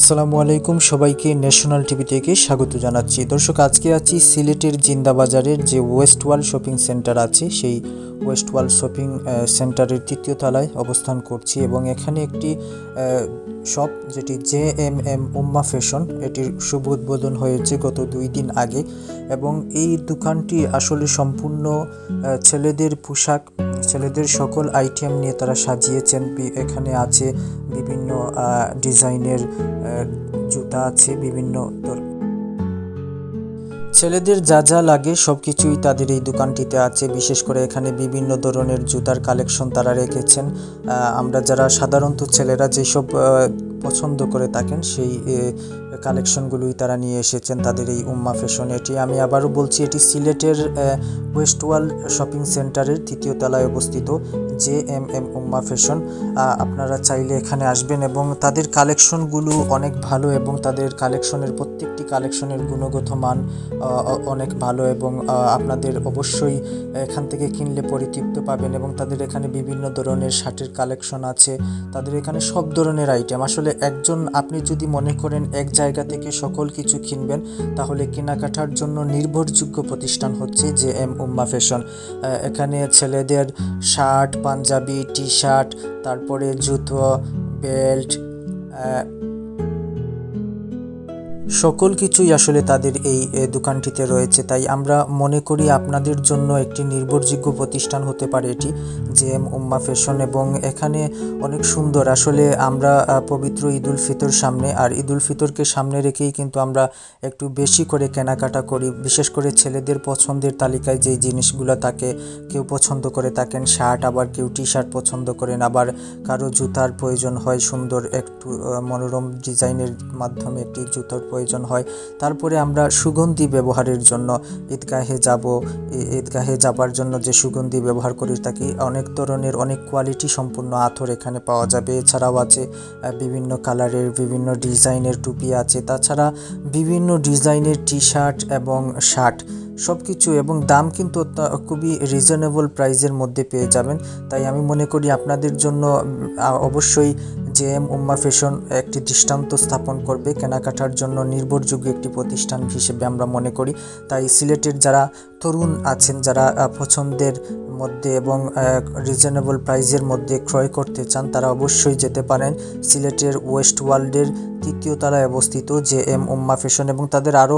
আসসালামু আলাইকুম, সবাইকে ন্যাশনাল টিভি থেকে স্বাগত জানাচ্ছি। দর্শক, আজকে আছি সিলেটের জিন্দা বাজারের যে ওয়েস্ট ওয়াল শপিং সেন্টার আছে, সেই ওয়েস্ট ওয়াল শপিং সেন্টারের তৃতীয় তলায় অবস্থান করছি এবং এখানে একটি শপ যেটি JMM উম্মা ফ্যাশন, এটির শুভ উদ্বোধন হয়েছে গত 2 দিন আগে এবং এই দোকানটি আসলে সম্পূর্ণ ছেলেদের পোশাক, ছেলেদের সকল আইটেম নিয়ে তারা সাজিয়েছেন। এখানে আছে বিভিন্ন ডিজাইনের জুতা আছে, বিভিন্ন ছেলেদের যা যা লাগে সব কিছুই তাদের এই দোকানটিতে আছে। বিশেষ করে এখানে বিভিন্ন ধরনের জুতার কালেকশন তারা রেখেছেন। আমরা যারা সাধারণত ছেলেরা যেসব পছন্দ করে থাকেন সেই কালেকশনগুলোই তারা নিয়ে এসেছেন তাদের এই উম্মা ফ্যাশন। এটি আমি আবারও বলছি, এটি সিলেটের ওয়েস্ট ওয়াল শপিং সেন্টারের তৃতীয় তলায় অবস্থিত JMM উম্মা ফ্যাশন। আপনারা চাইলে এখানে আসবেন এবং তাদের কালেকশনগুলো অনেক ভালো এবং তাদের কালেকশনের প্রত্যেকটি কালেকশনের গুণগত মান অনেক ভালো এবং আপনাদের অবশ্যই এখান থেকে কিনলে পরিতৃপ্ত পাবেন। এবং তাদের এখানে বিভিন্ন ধরনের শার্টের কালেকশন আছে, তাদের এখানে সব ধরনের আইটেম। আসলে আপনি যদি মনে করেন এক জায়গা থেকে সকল কিছু কিনবেন, তাহলে কেনাকাটার জন্য নির্ভরযোগ্য প্রতিষ্ঠান হচ্ছে JM উম্মা ফ্যাশন। এখানে ছেলেদের শার্ট, পাঞ্জাবি, টি শার্ট, তারপরে জুতো, বেল্ট, সকল কিছুই আসলে তাদের এই দোকানটিতে রয়েছে। তাই আমরা মনে করি আপনাদের জন্য একটি নির্ভরযোগ্য প্রতিষ্ঠান হতে পারে এটি JM উম্মা ফ্যাশন। এবং এখানে অনেক সুন্দর, আসলে আমরা পবিত্র ঈদুল ফিতর সামনে, আর ঈদুল ফিতরকে সামনে রেখেই কিন্তু আমরা একটু বেশি করে কেনাকাটা করি। বিশেষ করে ছেলেদের পছন্দের তালিকায় যেই জিনিসগুলো থাকে, কেউ পছন্দ করে থাকেন শার্ট, আবার কেউ টি শার্ট পছন্দ করেন, আবার কারো জুতার প্রয়োজন হয়, সুন্দর একটু মনোরম ডিজাইনের মাধ্যমে একটি জুতার প্রয়োজন হয়। তারপরে আমরা সুগন্ধি ব্যবহারের জন্য ঈদগাহে যাবার জন্য যে সুগন্ধি ব্যবহার করে থাকি, অনেক ধরনের অনেক কোয়ালিটি সম্পূর্ণ আতর এখানে পাওয়া যাবে। এছাড়াও আছে বিভিন্ন কালারের বিভিন্ন ডিজাইনের টুপি আছে, তাছাড়া বিভিন্ন ডিজাইনের টি শার্ট এবং শার্ট সব কিছু, এবং দাম কিন্তু খুবই রিজনেবল প্রাইসের মধ্যে পেয়ে যাবেন। তাই আমি মনে করি আপনাদের জন্য অবশ্যই JM উম্মা ফ্যাশন একটি দৃষ্টান্ত স্থাপন করবে কেনাকাটার জন্য নির্ভরযোগ্য একটি প্রতিষ্ঠান হিসেবে আমরা মনে করি। তাই সিলেটের যারা তরুণ আছেন, যারা পছন্দের মধ্যে এবং রিজনেবল প্রাইসের মধ্যে ক্রয় করতে চান, তারা অবশ্যই যেতে পারেন সিলেটের ওয়েস্ট ওয়ার্ল্ডের তৃতীয় তলায় অবস্থিত JM উম্মা ফ্যাশন। এবং তাদের আরও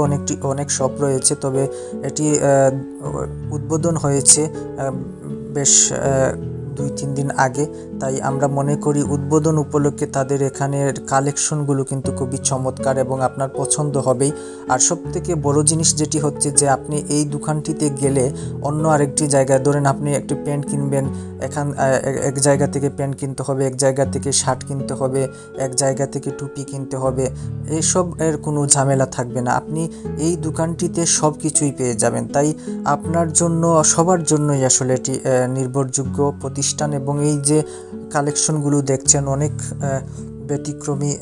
অনেক শপ রয়েছে, তবে এটি উদ্বোধন হয়েছে বেশ 2-3 দিন আগে। তাই আমরা মনে করি উদ্বোধন উপলক্ষে তাদের এখানের কালেকশনগুলো কিন্তু খুবই চমৎকার এবং আপনার পছন্দ হবেই। আর সবথেকে বড় জিনিস যেটি হচ্ছে যে আপনি এই দোকানটিতে গেলে অন্য আরেকটি জায়গায়, ধরেন আপনি একটি প্যান্ট কিনবেন, এক জায়গা থেকে প্যান্ট কিনতে হবে, এক জায়গা থেকে শার্ট কিনতে হবে, এক জায়গা থেকে টুপি কিনতে হবে, এসব এর কোনো ঝামেলা থাকবে না। আপনি এই দোকানটিতে সব কিছুই পেয়ে যাবেন। তাই আপনার জন্য, সবার জন্যই আসলে এটি নির্ভরযোগ্য প্রতিষ্ঠান। এবং এই যে কালেকশনগুলো দেখছেন, অনেক ব্যতিক্রমী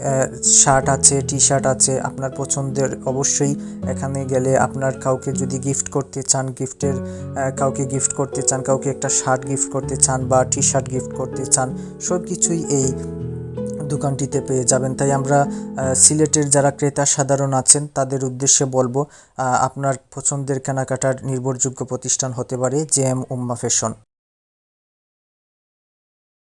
শার্ট আছে, টি শার্ট আছে আপনার পছন্দের। অবশ্যই এখানে গেলে আপনার কাউকে যদি গিফট করতে চান, কাউকে গিফট করতে চান, কাউকে একটা শার্ট গিফট করতে চান বা টি শার্ট গিফট করতে চান, সব কিছুই এই দোকানটিতে পেয়ে যাবেন। তাই আমরা সিলেটের যারা ক্রেতা সাধারণ আছেন তাদের উদ্দেশ্যে বলবো, আপনার পছন্দের কেনাকাটার নির্ভরযোগ্য প্রতিষ্ঠান হতে পারে JM উম্মা ফ্যাশন।